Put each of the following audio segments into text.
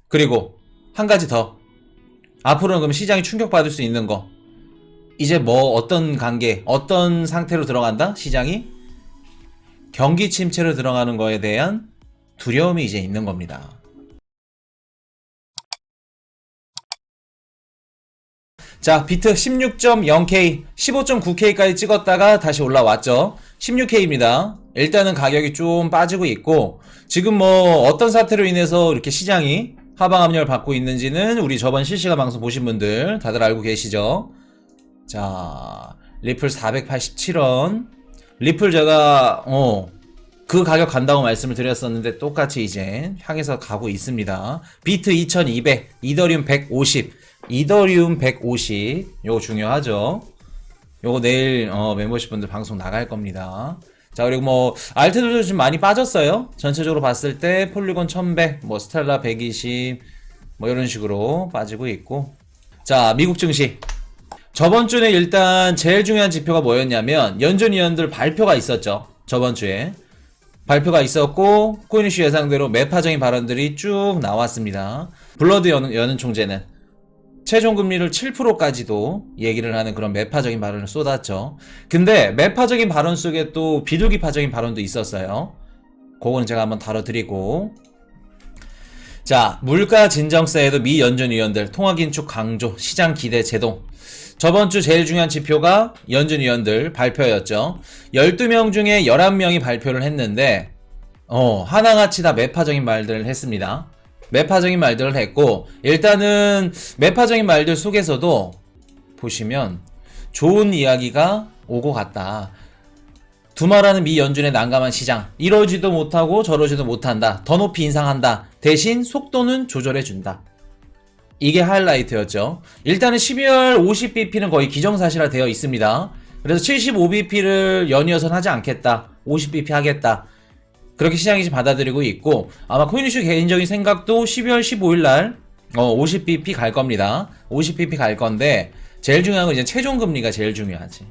그리고 한 가지 더. 앞으로는 그럼 시장이 충격받을 수 있는 거. 이제 뭐 어떤 관계, 어떤 상태로 들어간다? 시장이? 경기 침체로 들어가는 거에 대한 두려움이 이제 있는 겁니다. 자, 비트 16.0K, 15.9K까지 찍었다가 다시 올라왔죠. 16K입니다. 일단은 가격이 좀 빠지고 있고, 지금 뭐 어떤 사태로 인해서 이렇게 시장이 하방 압력을 받고 있는지는 우리 저번 실시간 방송 보신 분들 다들 알고 계시죠. 자, 리플 487원. 리플 제가 그 가격 간다고 말씀을 드렸었는데 똑같이 이제 향해서 가고 있습니다. 비트 2200, 이더리움 150, 이더리움 150. 요거 중요하죠. 요거 내일 멤버십 분들 방송 나갈 겁니다. 자, 그리고 뭐 알트들도 좀 많이 빠졌어요. 전체적으로 봤을 때 폴리곤 1100, 뭐 스텔라 120, 뭐 이런 식으로 빠지고 있고. 자, 미국 증시. 저번 주에 일단 제일 중요한 지표가 뭐였냐면 연준위원들 발표가 있었죠. 저번 주에 발표가 있었고, 코인이슈 예상대로 매파적인 발언들이 쭉 나왔습니다. 블러드 여는 총재는 최종금리를 7%까지도 얘기를 하는 그런 매파적인 발언을 쏟았죠. 근데 매파적인 발언 속에 또 비둘기파적인 발언도 있었어요. 그거는 제가 한번 다뤄드리고. 자, 물가 진정세에도 미 연준위원들 통화긴축 강조, 시장 기대 제동. 저번 주 제일 중요한 지표가 연준위원들 발표였죠. 12명 중에 11명이 발표를 했는데 하나같이 다 매파적인 말들을 했습니다. 매파적인 말들을 했고, 일단은 매파적인 말들 속에서도 보시면 좋은 이야기가 오고 갔다. 두말하는 미 연준의 난감한 시장, 이러지도 못하고 저러지도 못한다. 더 높이 인상한다. 대신 속도는 조절해준다. 이게 하이라이트였죠. 일단은 12월 50bp는 거의 기정사실화 되어 있습니다. 그래서 75bp를 연이어선 하지 않겠다. 50bp 하겠다. 그렇게 시장이 지금 받아들이고 있고, 아마 코인이슈 개인적인 생각도 12월 15일날 50bp 갈 겁니다. 50bp 갈 건데, 제일 중요한 건 이제 최종금리가 제일 중요하지.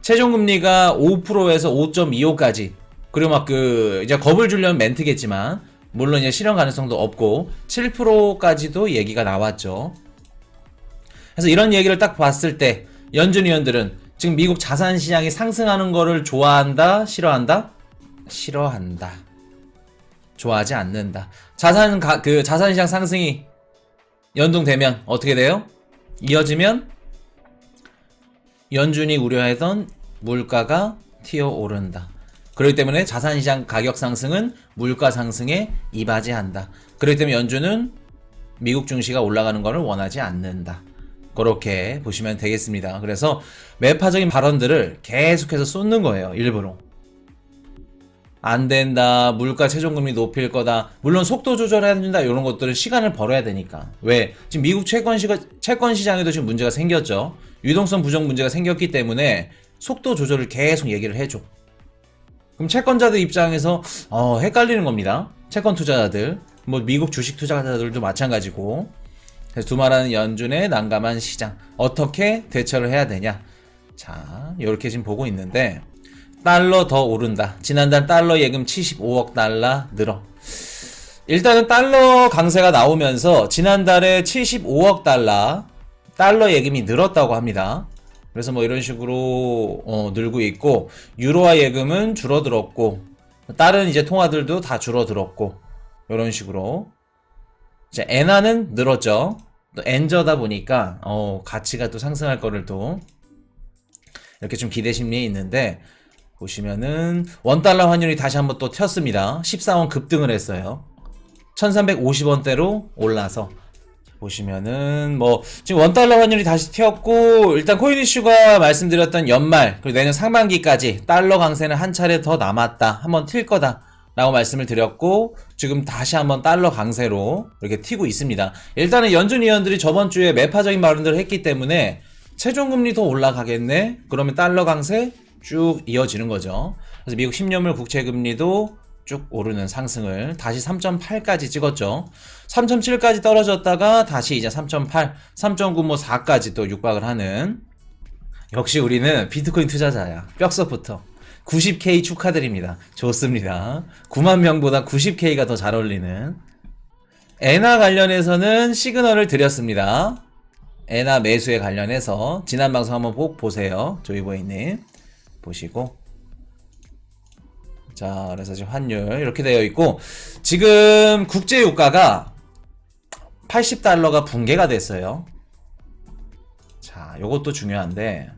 최종금리가 5%에서 5.25까지, 그리고 막 이제 겁을 주려는 멘트겠지만, 물론 이제 실현 가능성도 없고 7%까지도 얘기가 나왔죠. 그래서 이런 얘기를 딱 봤을 때 연준위원들은 지금 미국 자산 시장이 상승하는 거를 좋아한다, 싫어한다? 싫어한다. 좋아하지 않는다. 자산 시장 상승이 연동되면 어떻게 돼요? 이어지면 연준이 우려하던 물가가 튀어오른다. 그렇기 때문에 자산시장 가격 상승은 물가 상승에 이바지한다. 그렇기 때문에 연준은 미국 증시가 올라가는 것을 원하지 않는다. 그렇게 보시면 되겠습니다. 그래서 매파적인 발언들을 계속해서 쏟는 거예요. 일부러. 안 된다. 물가 최종금리 높일 거다. 물론 속도 조절해야 된다. 이런 것들은 시간을 벌어야 되니까. 왜? 지금 미국 채권 시장에도 지금 문제가 생겼죠. 유동성 부족 문제가 생겼기 때문에 속도 조절을 계속 얘기를 해줘. 그럼 채권자들 입장에서 헷갈리는 겁니다. 채권 투자자들, 뭐 미국 주식 투자자들도 마찬가지고. 그래서 두말하는 연준의 난감한 시장, 어떻게 대처를 해야 되냐. 자, 이렇게 지금 보고 있는데, 달러 더 오른다. 지난달 달러 예금 75억 달러 늘어. 일단은 달러 강세가 나오면서 지난달에 75억 달러 예금이 늘었다고 합니다. 그래서 뭐 이런 식으로 늘고 있고, 유로화 예금은 줄어들었고, 다른 이제 통화들도 다 줄어들었고, 이런 식으로. 이제 엔화는 늘었죠. 또 엔저다 보니까 가치가 또 상승할 거를 또 이렇게 좀 기대 심리에 있는데, 보시면은 원달러 환율이 다시 한번 또 튀었습니다. 14원 급등을 했어요. 1350원대로 올라서 보시면은 뭐 지금 원달러 환율이 다시 튀었고, 일단 코인이슈가 말씀드렸던 연말 그리고 내년 상반기까지 달러 강세는 한 차례 더 남았다, 한번 튈 거다 라고 말씀을 드렸고, 지금 다시 한번 달러 강세로 이렇게 튀고 있습니다. 일단은 연준위원들이 저번 주에 매파적인 발언들을 했기 때문에 최종금리 더 올라가겠네, 그러면 달러 강세 쭉 이어지는 거죠. 그래서 미국 10년물 국채금리도 쭉 오르는 상승을 다시 3.8까지 찍었죠. 3.7까지 떨어졌다가 다시 이제 3.8, 3.9, 뭐 4까지 또 육박을 하는. 역시 우리는 비트코인 투자자야. 뼛속부터 90K 축하드립니다. 좋습니다. 9만 명보다 90K가 더 잘 어울리는. 엔화 관련해서는 시그널을 드렸습니다. 엔화 매수에 관련해서 지난 방송 한번 꼭 보세요. 조이보이님 보시고. 자, 그래서 지금 환율 이렇게 되어 있고, 지금 국제 유가가 80달러가 붕괴가 됐어요. 자, 요것도 중요한데,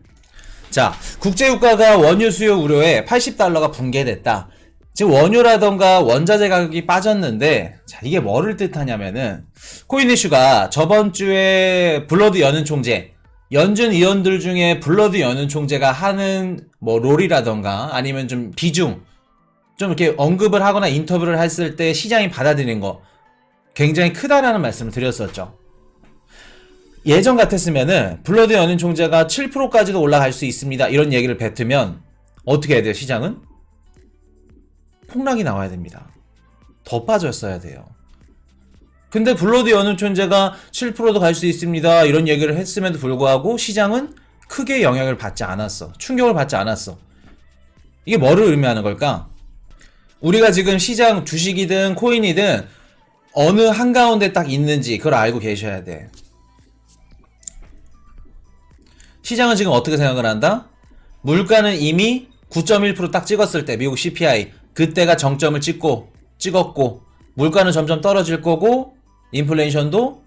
자, 국제 유가가 원유 수요 우려에 80달러가 붕괴됐다. 지금 원유라던가 원자재 가격이 빠졌는데, 자, 이게 뭐를 뜻하냐면은, 코인 이슈가 저번 주에 블러드 연은 총재, 연준 위원들 중에 블러드 연은 총재가 하는 뭐 롤이라던가 아니면 좀 비중, 좀 이렇게 언급을 하거나 인터뷰를 했을 때 시장이 받아들이는 거 굉장히 크다라는 말씀을 드렸었죠. 예전 같았으면은 블러드 연은 총재가 7%까지도 올라갈 수 있습니다, 이런 얘기를 뱉으면 어떻게 해야 돼요? 시장은 폭락이 나와야 됩니다. 더 빠졌어야 돼요. 근데 블러드 연은 총재가 7%도 갈 수 있습니다, 이런 얘기를 했음에도 불구하고 시장은 크게 영향을 받지 않았어. 충격을 받지 않았어. 이게 뭐를 의미하는 걸까? 우리가 지금 시장 주식이든 코인이든 어느 한가운데 딱 있는지 그걸 알고 계셔야 돼. 시장은 지금 어떻게 생각을 한다? 물가는 이미 9.1% 딱 찍었을 때, 미국 CPI 그때가 정점을 찍었고, 물가는 점점 떨어질 거고, 인플레이션도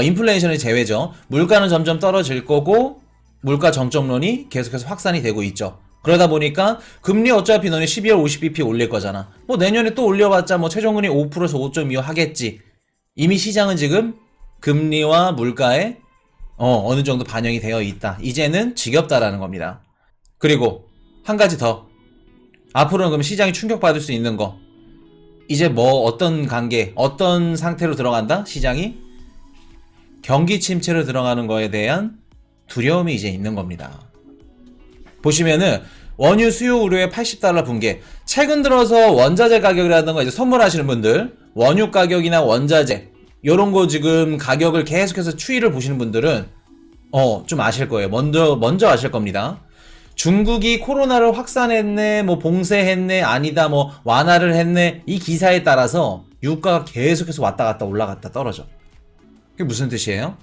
인플레이션이 제외죠. 물가는 점점 떨어질 거고, 물가 정점론이 계속해서 확산이 되고 있죠. 그러다 보니까 금리 어차피 너네 12월 50bp 올릴 거잖아. 뭐 내년에 또 올려봤자 뭐 최종금리 5%에서 5.25 하겠지. 이미 시장은 지금 금리와 물가에 어느 정도 반영이 되어 있다. 이제는 지겹다라는 겁니다. 그리고 한 가지 더. 앞으로는 그럼 시장이 충격받을 수 있는 거. 이제 뭐 어떤 관계, 어떤 상태로 들어간다? 시장이 경기 침체로 들어가는 거에 대한 두려움이 이제 있는 겁니다. 보시면은 원유 수요 우려에 80달러 붕괴. 최근 들어서 원자재 가격이라든가 이제 선물하시는 분들, 원유 가격이나 원자재 요런 거 지금 가격을 계속해서 추이를 보시는 분들은 좀 아실 거예요. 먼저 아실 겁니다. 중국이 코로나를 확산했네, 뭐 봉쇄했네, 아니다, 뭐 완화를 했네, 이 기사에 따라서 유가가 계속해서 왔다 갔다 올라갔다 떨어져. 그게 무슨 뜻이에요?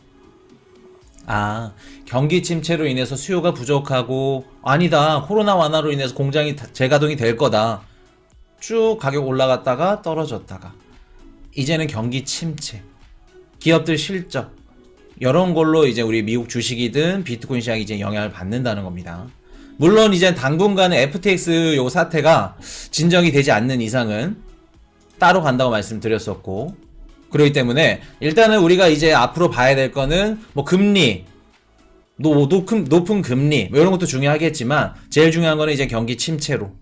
아, 경기 침체로 인해서 수요가 부족하고, 아니다, 코로나 완화로 인해서 공장이 재가동이 될 거다. 쭉 가격 올라갔다가 떨어졌다가, 이제는 경기 침체, 기업들 실적, 이런 걸로 이제 우리 미국 주식이든 비트코인 시장이 이제 영향을 받는다는 겁니다. 물론 이제 당분간은 FTX 요 사태가 진정이 되지 않는 이상은 따로 간다고 말씀드렸었고, 그렇기 때문에 일단은 우리가 이제 앞으로 봐야 될 거는 뭐 금리, 높은 금리 뭐 이런 것도 중요하겠지만 제일 중요한 거는 이제 경기 침체로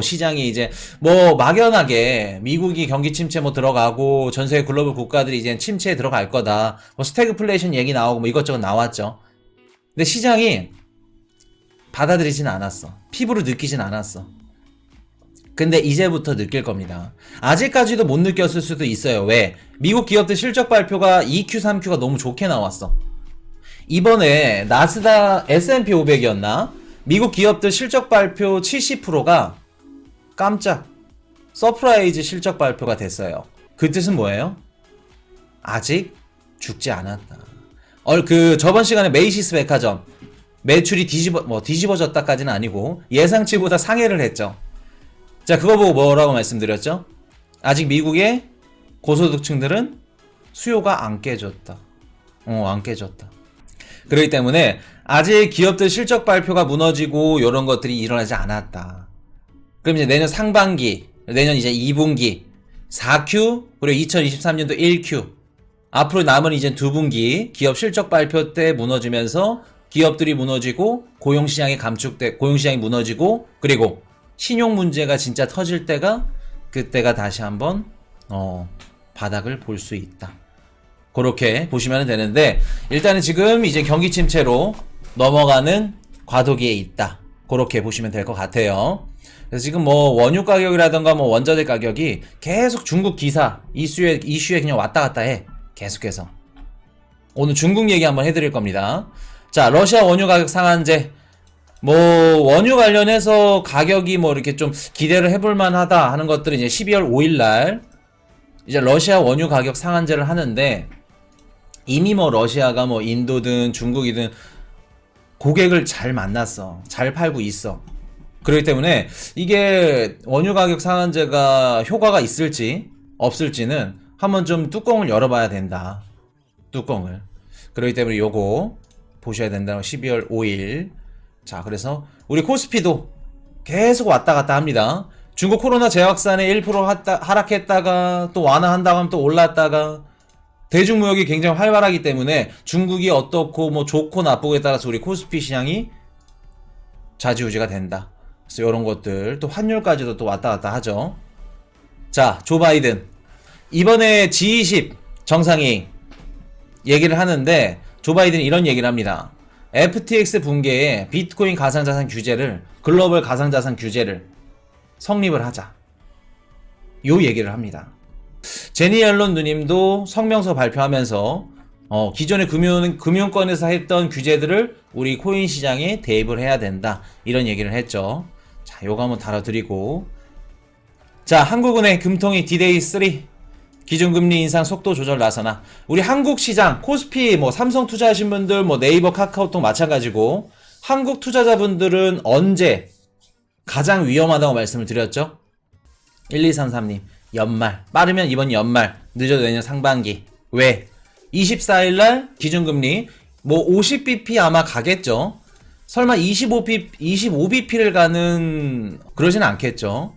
시장이 이제 뭐 막연하게 미국이 경기 침체 뭐 들어가고 전 세계 글로벌 국가들이 이제 침체에 들어갈 거다, 뭐 스태그플레이션 얘기 나오고 뭐 이것저것 나왔죠. 근데 시장이 받아들이진 않았어. 피부로 느끼진 않았어. 근데 이제부터 느낄 겁니다. 아직까지도 못 느꼈을 수도 있어요. 왜? 미국 기업들 실적 발표가 2Q, 3Q가 너무 좋게 나왔어. 이번에 나스닥 S&P 500이었나? 미국 기업들 실적 발표 70%가 깜짝 서프라이즈 실적 발표가 됐어요. 그 뜻은 뭐예요? 아직 죽지 않았다. 저번 시간에 메이시스 백화점 매출이 뒤집어졌다까지는 아니고 예상치보다 상회를 했죠. 자, 그거 보고 뭐라고 말씀드렸죠? 아직 미국의 고소득층들은 수요가 안 깨졌다. 안 깨졌다. 그렇기 때문에 아직 기업들 실적 발표가 무너지고 이런 것들이 일어나지 않았다. 그럼 이제 내년 상반기, 내년 이제 2분기, 4Q, 그리고 2023년도 1Q, 앞으로 남은 이제 2분기 기업 실적 발표 때 무너지면서 기업들이 무너지고 고용시장이 고용시장이 무너지고, 그리고 신용 문제가 진짜 터질 때가 그때가 다시 한번 바닥을 볼 수 있다. 그렇게 보시면 되는데, 일단은 지금 이제 경기 침체로 넘어가는 과도기에 있다. 그렇게 보시면 될 것 같아요. 그래서 지금 뭐 원유 가격이라던가 뭐 원자재 가격이 계속 중국 기사 이슈에 그냥 왔다 갔다 해. 계속해서. 오늘 중국 얘기 한번 해드릴 겁니다. 자, 러시아 원유 가격 상한제. 뭐 원유 관련해서 가격이 뭐 이렇게 좀 기대를 해볼 만하다 하는 것들은 이제 12월 5일 날 이제 러시아 원유 가격 상한제를 하는데 이미 뭐 러시아가 뭐 인도든 중국이든 고객을 잘 만났어. 잘 팔고 있어. 그렇기 때문에 이게 원유 가격 상한제가 효과가 있을지 없을지는 한번 좀 뚜껑을 열어봐야 된다. 뚜껑을. 그렇기 때문에 요거 보셔야 된다는 12월 5일. 자, 그래서 우리 코스피도 계속 왔다 갔다 합니다. 중국 코로나 재확산에 1% 하락했다가 또 완화한다고 하면 또 올랐다가 대중무역이 굉장히 활발하기 때문에 중국이 어떻고 뭐 좋고 나쁘고에 따라서 우리 코스피 시장이 좌지우지가 된다. 그래서 이런 것들 또 환율까지도 또 왔다 갔다 하죠. 자, 조 바이든 이번에 G20 정상회의 얘기를 하는데 조 바이든이 이런 얘기를 합니다. FTX 붕괴에 비트코인 가상자산 규제를 글로벌 가상자산 규제를 성립을 하자. 요 얘기를 합니다. 제니 옐런 누님도 성명서 발표하면서 기존의 금융권에서 했던 규제들을 우리 코인 시장에 대입을 해야 된다. 이런 얘기를 했죠. 자, 요거 한번 다뤄드리고. 자, 한국은행 금통위 D-Day 3 기준금리 인상 속도 조절 나서나. 우리 한국 시장 코스피 뭐 삼성 투자하신 분들 뭐 네이버 카카오톡 마찬가지고 한국 투자자분들은 언제 가장 위험하다고 말씀을 드렸죠? 1233님 연말, 빠르면 이번 연말, 늦어도 내년 상반기. 왜? 24일날 기준금리 뭐 50bp 아마 가겠죠. 설마 25bp를 가는 그러진 않겠죠.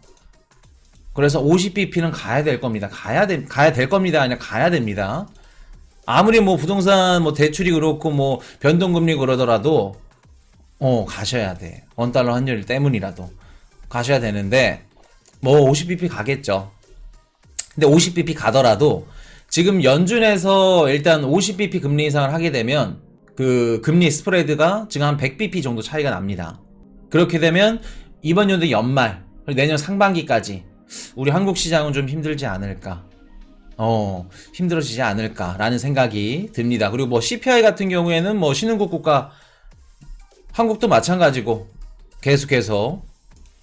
그래서 50bp는 가야 될 겁니다. 가야 될 겁니다. 아니라 가야 됩니다. 아무리 뭐 부동산 뭐 대출이 그렇고 뭐 변동금리 그러더라도 가셔야 돼. 원달러 환율 때문이라도 가셔야 되는데 뭐 50bp 가겠죠. 근데 50bp 가더라도 지금 연준에서 일단 50bp 금리 인상을 하게 되면 그 금리 스프레드가 지금 한 100bp 정도 차이가 납니다. 그렇게 되면 이번 연도 연말 내년 상반기까지 우리 한국 시장은 좀 힘들지 않을까, 힘들어지지 않을까라는 생각이 듭니다. 그리고 뭐 CPI 같은 경우에는 뭐 신흥국 국가 한국도 마찬가지고 계속해서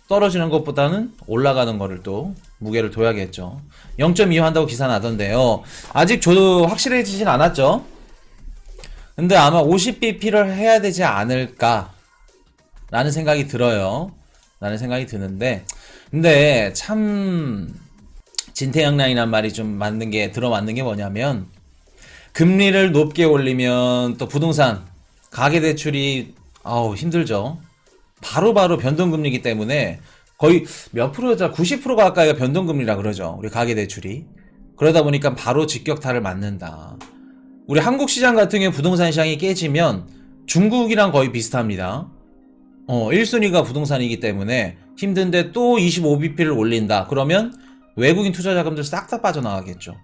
떨어지는 것보다는 올라가는 거를 또 무게를 둬야겠죠. 0.25 한다고 기사 나던데요. 아직 저도 확실해지진 않았죠. 근데 아마 50bp를 해야 되지 않을까 라는 생각이 들어요. 라는 생각이 드는데, 근데 참 진퇴양 라인이란 말이 좀 들어맞는 게 뭐냐면, 금리를 높게 올리면 또 부동산 가계대출이 힘들죠. 바로바로 변동금리이기 때문에 거의 몇 프로죠? 90% 가까이가 변동금리라 그러죠. 우리 가계대출이. 그러다 보니까 바로 직격탄을 맞는다. 우리 한국 시장 같은 경우 부동산 시장이 깨지면 중국이랑 거의 비슷합니다. 1순위가 부동산이기 때문에 힘든데 또 25bp를 올린다. 그러면 외국인 투자 자금들 싹 다 빠져나가겠죠.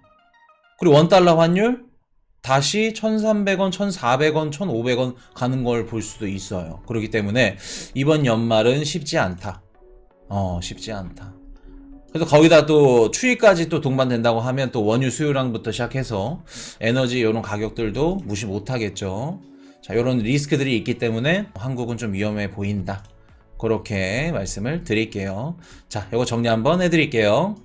그리고 원달러 환율 다시 1,300원, 1,400원, 1,500원 가는 걸 볼 수도 있어요. 그렇기 때문에 이번 연말은 쉽지 않다. 쉽지 않다. 그래서 거기다 또 추위까지 또 동반된다고 하면 또 원유 수요량부터 시작해서 에너지 이런 가격들도 무시 못하겠죠. 자, 이런 리스크들이 있기 때문에 한국은 좀 위험해 보인다. 그렇게 말씀을 드릴게요. 자, 이거 정리 한번 해드릴게요.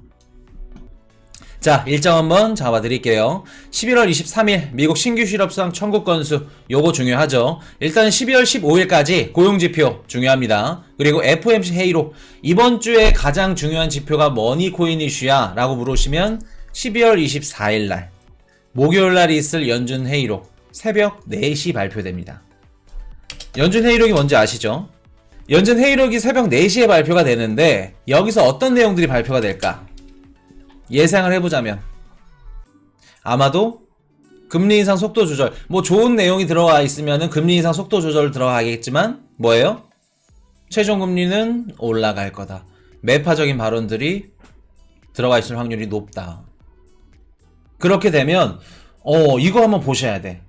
자, 일정 한번 잡아드릴게요. 11월 23일 미국 신규 실업수당 청구 건수, 요거 중요하죠. 일단 12월 15일까지 고용지표 중요합니다. 그리고 FOMC 회의록, 이번 주에 가장 중요한 지표가 머니코인 이슈야 라고 물으시면 12월 24일날 목요일날 있을 연준 회의록 새벽 4시 발표됩니다. 연준 회의록이 뭔지 아시죠? 연준 회의록이 새벽 4시에 발표가 되는데 여기서 어떤 내용들이 발표가 될까? 예상을 해보자면 아마도 금리 인상 속도 조절, 뭐 좋은 내용이 들어가 있으면은 금리 인상 속도 조절 들어가겠지만 뭐예요? 최종 금리는 올라갈 거다. 매파적인 발언들이 들어가 있을 확률이 높다. 그렇게 되면 이거 한번 보셔야 돼.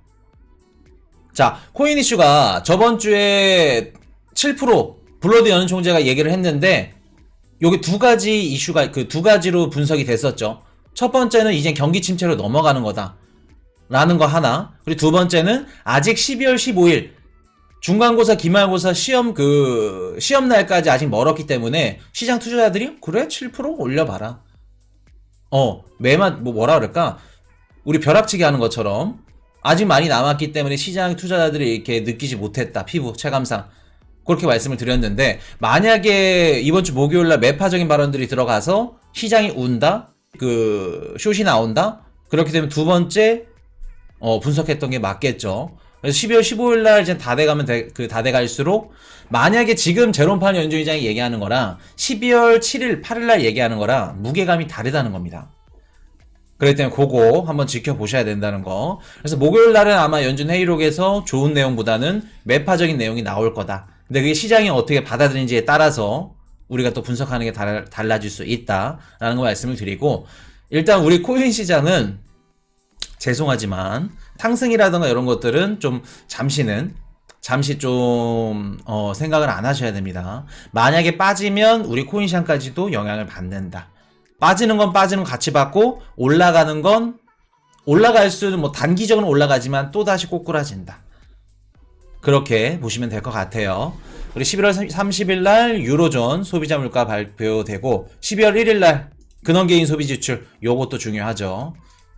자, 코인 이슈가 저번 주에 7% 블러드 연 총재가 얘기를 했는데 요게 두 가지 이슈가 두 가지로 분석이 됐었죠. 첫 번째는 이제 경기 침체로 넘어가는 거다 라는 거 하나, 그리고 두 번째는 아직 12월 15일 중간고사 기말고사 시험 날까지 아직 멀었기 때문에 시장 투자자들이 그래 7% 올려봐라, 매만 뭐라 그럴까? 우리 벼락치기 하는 것처럼 아직 많이 남았기 때문에 시장 투자자들이 이렇게 느끼지 못했다. 피부 체감상. 그렇게 말씀을 드렸는데, 만약에 이번 주 목요일날 매파적인 발언들이 들어가서 시장이 운다? 숏이 나온다? 그렇게 되면 두 번째, 분석했던 게 맞겠죠. 그래서 12월 15일날 이제 다 돼갈수록, 만약에 지금 제롬 파월 연준의장이 얘기하는 거랑 12월 7일, 8일날 얘기하는 거랑 무게감이 다르다는 겁니다. 그렇기 때문에 그거 한번 지켜보셔야 된다는 거. 그래서 목요일 날은 아마 연준 회의록에서 좋은 내용보다는 매파적인 내용이 나올 거다. 근데 그게 시장이 어떻게 받아들이는지에 따라서 우리가 또 분석하는 게 달라질 수 있다라는 거 말씀을 드리고, 일단 우리 코인 시장은 죄송하지만 상승이라든가 이런 것들은 좀 잠시 좀 생각을 안 하셔야 됩니다. 만약에 빠지면 우리 코인 시장까지도 영향을 받는다. 빠지는 건 같이 받고, 올라가는 건 올라갈 수는 뭐 단기적으로 올라가지만 또 다시 꼬꾸라진다. 그렇게 보시면 될 것 같아요. 그리고 11월 30일 날 유로존 소비자 물가 발표되고, 12월 1일 날 근원개인 소비 지출, 요것도 중요하죠.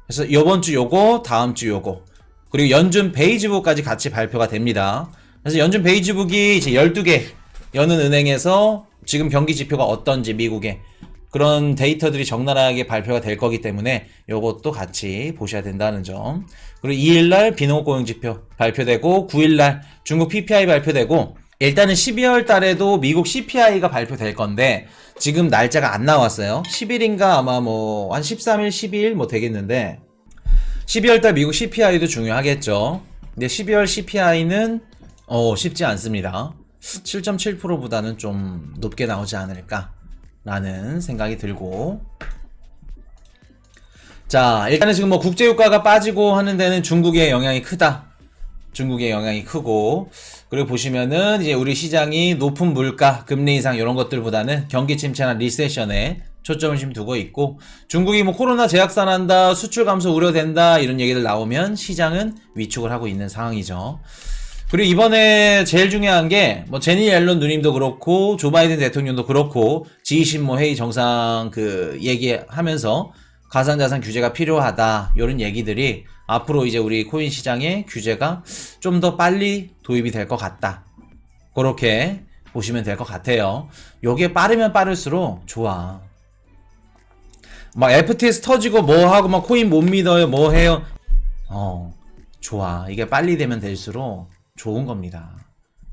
그래서 이번 주 요거, 다음 주 요거, 그리고 연준 베이지북까지 같이 발표가 됩니다. 그래서 연준 베이지북이 이제 12개 여는 은행에서 지금 경기 지표가 어떤지 미국의 그런 데이터들이 적나라하게 발표가 될 거기 때문에 요것도 같이 보셔야 된다는 점. 그리고 2일날 비농업 고용지표 발표되고, 9일날 중국 PPI 발표되고, 일단은 12월 달에도 미국 CPI가 발표될 건데 지금 날짜가 안 나왔어요. 10일인가 아마 뭐 한 13일, 12일 뭐 되겠는데, 12월 달 미국 CPI도 중요하겠죠. 근데 12월 CPI는 쉽지 않습니다. 7.7%보다는 좀 높게 나오지 않을까 라는 생각이 들고, 자, 일단은 지금 뭐 국제유가가 빠지고 하는 데는 중국의 영향이 크다. 중국의 영향이 크고, 그리고 보시면은 이제 우리 시장이 높은 물가, 금리 인상 이런 것들보다는 경기 침체나 리세션에 초점을 지금 두고 있고, 중국이 뭐 코로나 재확산한다, 수출 감소 우려된다 이런 얘기들 나오면 시장은 위축을 하고 있는 상황이죠. 그리고 이번에 제일 중요한 게 뭐 제니 옐런 누님도 그렇고 조 바이든 대통령도 그렇고 G20 뭐 회의 정상 얘기하면서 가상자산 규제가 필요하다 이런 얘기들이 앞으로 이제 우리 코인 시장에 규제가 좀 더 빨리 도입이 될 것 같다. 그렇게 보시면 될 것 같아요. 요게 빠르면 빠를수록 좋아. 막 FTX 터지고 뭐 하고 막 코인 못 믿어요 뭐 해요. 좋아. 이게 빨리 되면 될수록 좋은 겁니다.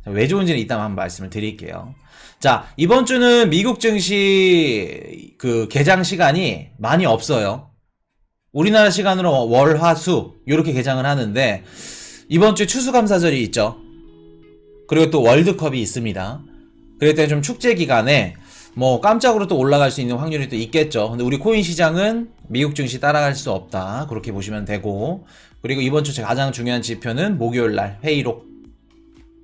왜 좋은지는 이따 한번 말씀을 드릴게요. 자, 이번 주는 미국 증시 개장 시간이 많이 없어요. 우리나라 시간으로 월, 화, 수 이렇게 개장을 하는데 이번 주에 추수감사절이 있죠. 그리고 또 월드컵이 있습니다. 그럴 때 좀 축제 기간에 뭐 깜짝으로 또 올라갈 수 있는 확률이 또 있겠죠. 근데 우리 코인 시장은 미국 증시 따라갈 수 없다. 그렇게 보시면 되고, 그리고 이번 주 가장 중요한 지표는 목요일날 회의록,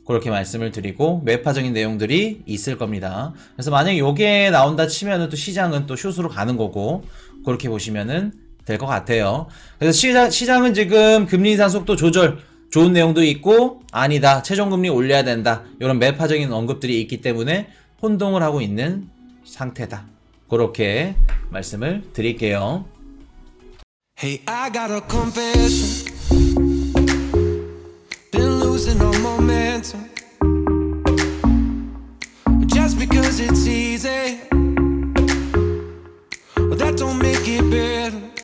그렇게 말씀을 드리고 매파적인 내용들이 있을 겁니다. 그래서 만약에 요게 나온다 치면은 또 시장은 또 숏으로 가는 거고, 그렇게 보시면은 될 것 같아요. 그래서 시장은 지금 금리 인상 속도 조절 좋은 내용도 있고, 아니다 최종금리 올려야 된다 이런 매파적인 언급들이 있기 때문에 혼동을 하고 있는 상태다. 그렇게 말씀을 드릴게요. Hey, I got a confession. Been losing all momentum. Just because it's easy, well, that don't make it better.